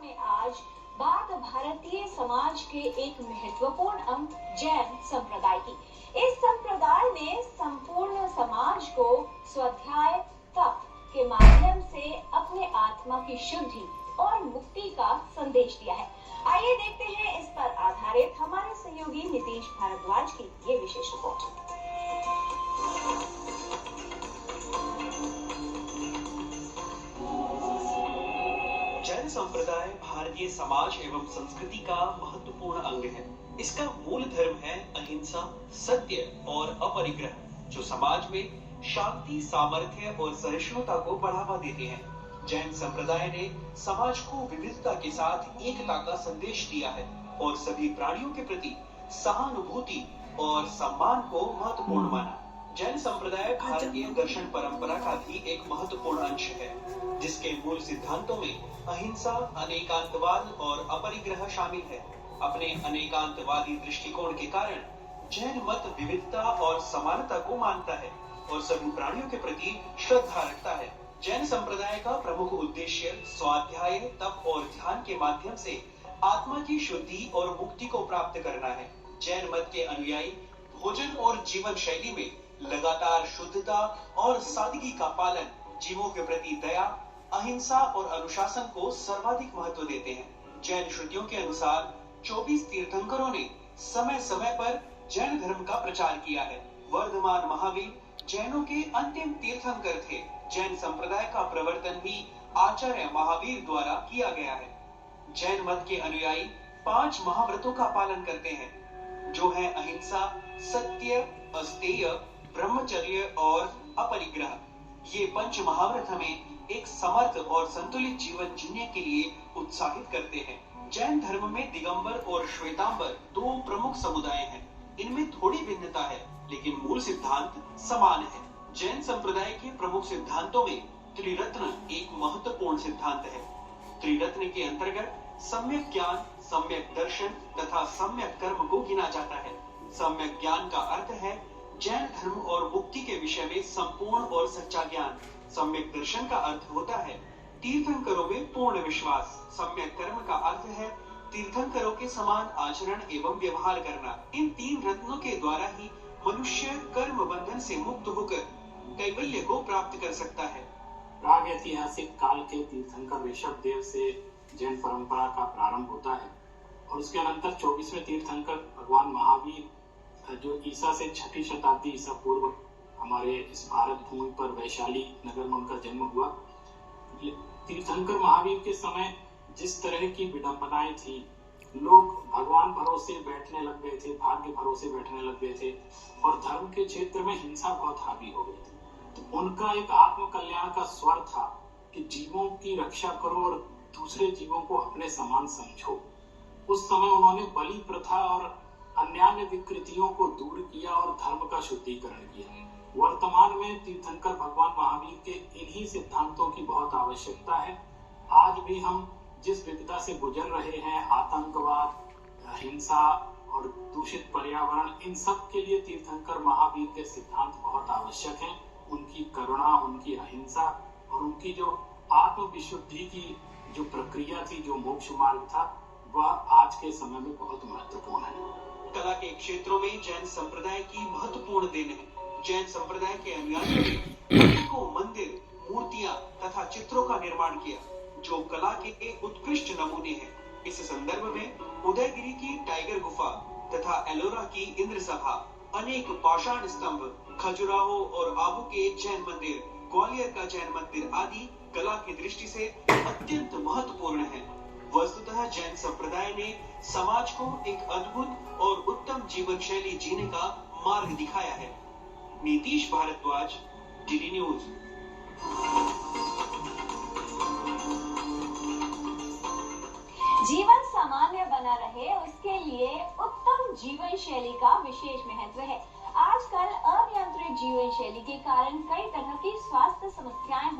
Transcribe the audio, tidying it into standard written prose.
में आज बात भारतीय समाज के एक महत्वपूर्ण अंग जैन संप्रदाय की। इस संप्रदाय ने संपूर्ण समाज को स्वाध्याय तप के माध्यम से अपने आत्मा की शुद्धि और मुक्ति का संदेश दिया है। आइए देखते हैं इस पर आधारित हमारे सहयोगी नीतीश भारद्वाज की ये विशेष रिपोर्ट। जैन संप्रदाय भारतीय समाज एवं संस्कृति का महत्वपूर्ण अंग है। इसका मूल धर्म है अहिंसा, सत्य और अपरिग्रह, जो समाज में शांति, सामर्थ्य और सहिष्णुता को बढ़ावा देते हैं। जैन संप्रदाय ने समाज को विविधता के साथ एकता का संदेश दिया है और सभी प्राणियों के प्रति सहानुभूति और सम्मान को महत्वपूर्ण माना। जैन संप्रदाय भारतीय दर्शन परंपरा का भी एक महत्वपूर्ण अंश है, जिसके मूल सिद्धांतों में अहिंसा, अनेकांतवाद और अपरिग्रह शामिल है। अपने अनेकांतवादी दृष्टिकोण के कारण जैन मत विविधता और समानता को मानता है और सभी प्राणियों के प्रति श्रद्धा रखता है। जैन संप्रदाय का प्रमुख उद्देश्य स्वाध्याय, तप और ध्यान के माध्यम से आत्मा की शुद्धि और मुक्ति को प्राप्त करना है। जैन मत के अनुयायी भोजन और जीवन शैली में लगातार शुद्धता और सादगी का पालन, जीवों के प्रति दया, अहिंसा और अनुशासन को सर्वाधिक महत्व देते हैं। जैन श्रुतियों के अनुसार 24 तीर्थंकरों ने समय समय पर जैन धर्म का प्रचार किया है। वर्धमान महावीर जैनों के अंतिम तीर्थंकर थे। जैन संप्रदाय का प्रवर्तन भी आचार्य महावीर द्वारा किया गया है। जैन मत के अनुयायी 5 महाव्रतों का पालन करते हैं, जो है अहिंसा, सत्य, अस्तेय, ब्रह्मचर्य और अपरिग्रह। ये 5 महाव्रत हमें एक समर्थ और संतुलित जीवन जीने के लिए उत्साहित करते हैं। जैन धर्म में दिगंबर और श्वेतांबर 2 प्रमुख समुदाय हैं। इनमें थोड़ी भिन्नता है, लेकिन मूल सिद्धांत समान है। जैन संप्रदाय के प्रमुख सिद्धांतों में त्रिरत्न एक महत्वपूर्ण सिद्धांत है। त्रिरत्न के अंतर्गत सम्यक ज्ञान, सम्यक दर्शन तथा सम्यक कर्म को गिना जाता है। सम्यक ज्ञान का अर्थ है जैन धर्म और मुक्ति के विषय में संपूर्ण और सच्चा ज्ञान। सम्यक दर्शन का अर्थ होता है तीर्थंकरों में पूर्ण विश्वास। सम्यक कर्म का अर्थ है तीर्थंकरों के समान आचरण एवं व्यवहार करना। इन 3 रत्नों के द्वारा ही मनुष्य कर्म बंधन से मुक्त होकर कैवल्य को प्राप्त कर सकता है। प्राग ऐतिहासिक काल के तीर्थंकर ऋषभ देव से जैन परंपरा का प्रारंभ होता है और उसके अनंतर 24वें तीर्थंकर भगवान महावीर, जो ईसा से 6वीं शताब्दी ईसा पूर्व हमारे इस भारत भूमि पर वैशाली नगर में उनका जन्म हुआ। तीर्थंकर महावीर के समय जिस तरह की विडंबनाएं थी, लोग भगवान भरोसे बैठने लग गए थे, भाग्य भरोसे बैठने लग गए थे और धर्म के क्षेत्र में हिंसा बहुत हावी हो गई थी। तो उनका एक आत्म कल्याण का स्वर था कि जीवों की रक्षा करो और दूसरे जीवों को अपने समान समझो। उस समय उन्होंने बलि प्रथा और अन्यान्य विकृतियों को दूर किया और धर्म का शुद्धिकरण किया। वर्तमान में तीर्थंकर भगवान महावीर के इन्हीं सिद्धांतों की बहुत आवश्यकता है। आज भी हम जिस विपदा से गुजर रहे हैं, आतंकवाद, हिंसा और दूषित पर्यावरण, इन सब के लिए तीर्थंकर महावीर के सिद्धांत बहुत आवश्यक हैं। उनकी करुणा, उनकी अहिंसा और उनकी जो आत्म विशुद्धि की जो प्रक्रिया थी, जो मोक्ष मार्ग था, वह आज के समय में बहुत महत्वपूर्ण है। कला के क्षेत्रों में जैन संप्रदाय की महत्वपूर्ण देन है। जैन संप्रदाय के अनुयायियों ने अनेकों मंदिर, मूर्तियां तथा चित्रों का निर्माण किया, जो कला के उत्कृष्ट नमूने हैं। इस संदर्भ में उदयगिरी की टाइगर गुफा तथा एलोरा की इंद्र सभा, अनेक पाषाण स्तंभ, खजुराहो और आबू के जैन मंदिर, ग्वालियर का जैन मंदिर आदि कला की दृष्टि से अत्यंत महत्वपूर्ण है। वस्तुतः जैन संप्रदाय ने समाज को एक अद्भुत और उत्तम जीवन शैली जीने का मार्ग दिखाया है। Nitish Bharadwaj, DD news. जीवन सामान्य बना रहे, उसके लिए उत्तम जीवन शैली का विशेष महत्व है। आजकल अनियंत्रित जीवन शैली के कारण कई तरह की स्वास्थ्य समस्याएं